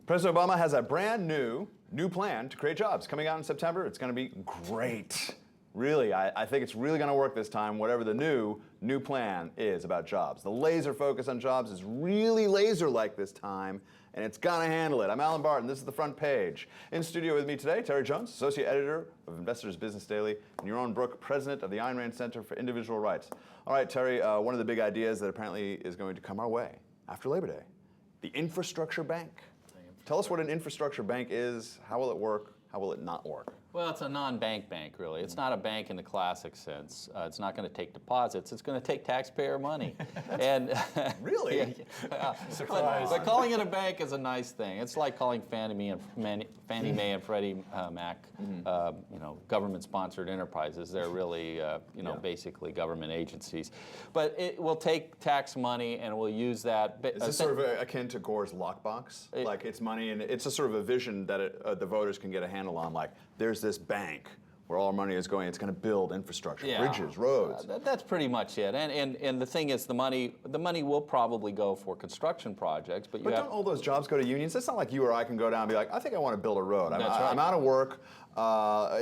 President Obama has a brand new plan to create jobs coming out in September. It's going to be great. Really, I think it's really going to work this time, whatever the new plan is about jobs. The laser focus on jobs is really laser-like this time, and it's going to handle it. I'm Alan Barton. This is the front page. In studio with me today, Terry Jones, Associate Editor of Investors Business Daily, and Yaron Brook, President of the Ayn Rand Center for Individual Rights. All right, Terry, one of the big ideas that apparently is going to come our way after Labor Day, the infrastructure bank. Tell us what an infrastructure bank is, how will it work, how will it not work? Well, it's a non-bank bank, really. It's not a bank in the classic sense. It's not going to take deposits. It's going to take taxpayer money. And really? Surprise. But calling it a bank is a nice thing. It's like calling Fannie Mae and Freddie Mac, government-sponsored enterprises. They're really, basically government agencies. But it will take tax money and we'll use that. Is this sort of akin to Gore's lockbox? Like it's money, and it's a sort of a vision that the voters can get a handle on. Like there's this bank where all our money is going. It's going to build infrastructure, bridges, roads. That's pretty much it. And the thing is, the money will probably go for construction projects. But don't all those jobs go to unions? It's not like you or I can go down and be like, I think I want to build a road. I'm out of work.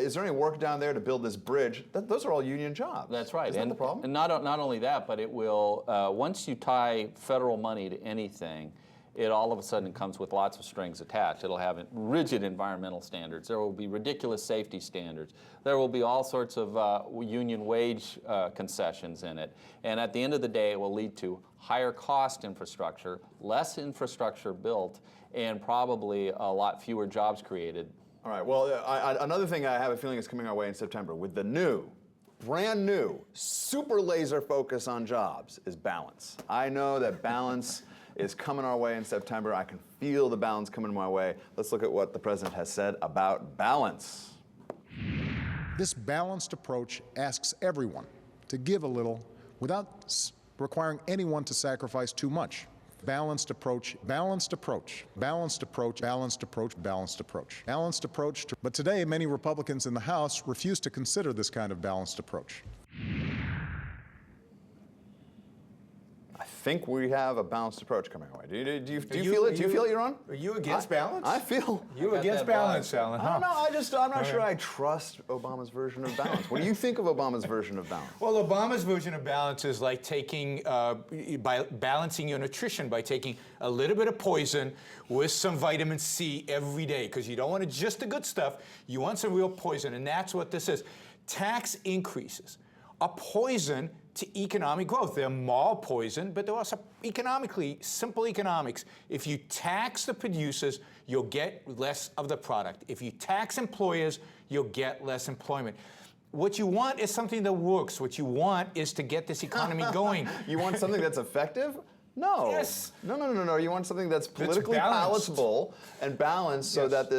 Is there any work down there to build this bridge? Those are all union jobs. That's right. Is that the problem? And not only that, but it will, once you tie federal money to anything, it all of a sudden comes with lots of strings attached. It'll have rigid environmental standards. There will be ridiculous safety standards. There will be all sorts of union wage concessions in it. And at the end of the day, it will lead to higher cost infrastructure, less infrastructure built, and probably a lot fewer jobs created. All right, well, another thing I have a feeling is coming our way in September with the brand new, super laser focus on jobs is balance. I know that balance is coming our way in September. I can feel the balance coming my way. Let's look at what the president has said about balance. This balanced approach asks everyone to give a little without requiring anyone to sacrifice too much. Balanced approach, balanced approach, balanced approach, balanced approach, balanced approach, balanced approach. But today, many Republicans in the House refuse to consider this kind of balanced approach. I think we have a balanced approach coming our way. Do you feel it? Do you feel it, Yaron? Are you against balance? I feel. You against balance, Alan? I don't know. I'm not sure I trust Obama's version of balance. What do you think of Obama's version of balance? Well, Obama's version of balance is like by balancing your nutrition by taking a little bit of poison with some vitamin C every day, because you don't want just the good stuff. You want some real poison, and that's what this is. Tax increases are poison to economic growth. They're moral poison, but they're also simple economics. If you tax the producers, you'll get less of the product. If you tax employers, you'll get less employment. What you want is something that works. What you want is to get this economy going. You want something that's effective? No. Yes. No. You want something that's politically palatable and balanced, so that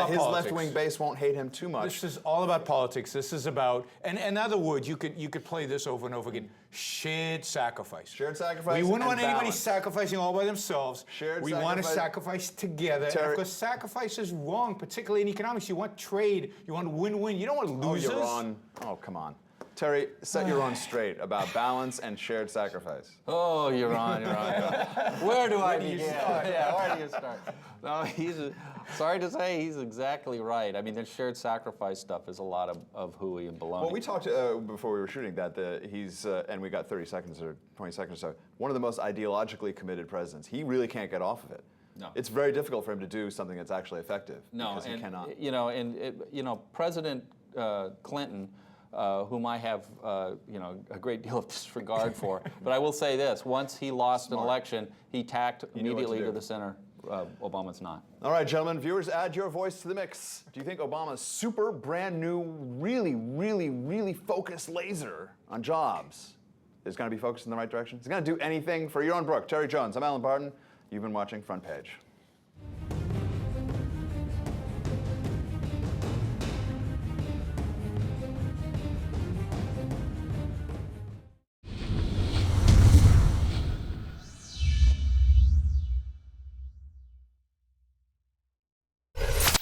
his left-wing base won't hate him too much. This is all about politics. This is about, and in other words, you could play this over and over again. Shared sacrifice. Shared sacrifice. We wouldn't want anybody sacrificing all by themselves. We want to sacrifice together. Because sacrifice is wrong, particularly in economics. You want trade. You want win-win. You don't want losers. Oh, Yaron. Oh, come on. Terry, set Yaron straight about balance and shared sacrifice. Oh, Yaron. Where do I begin? Where do you start? No, sorry to say, he's exactly right. I mean, the shared sacrifice stuff is a lot of hooey and baloney. Well, we talked before we were shooting that he's, and we got 30 seconds or 20 seconds or so, one of the most ideologically committed presidents. He really can't get off of it. No. It's very difficult for him to do something that's actually effective. No, because he cannot. President Clinton, whom I have, a great deal of disregard for. But I will say this: once he lost an election, he tacked immediately to the center. Obama's not. All right, gentlemen, viewers, add your voice to the mix. Do you think Obama's super brand new, really, really, really focused laser on jobs is going to be focused in the right direction? Is it going to do anything for Yaron Brook, Terry Jones? I'm Alan Barton. You've been watching Front Page.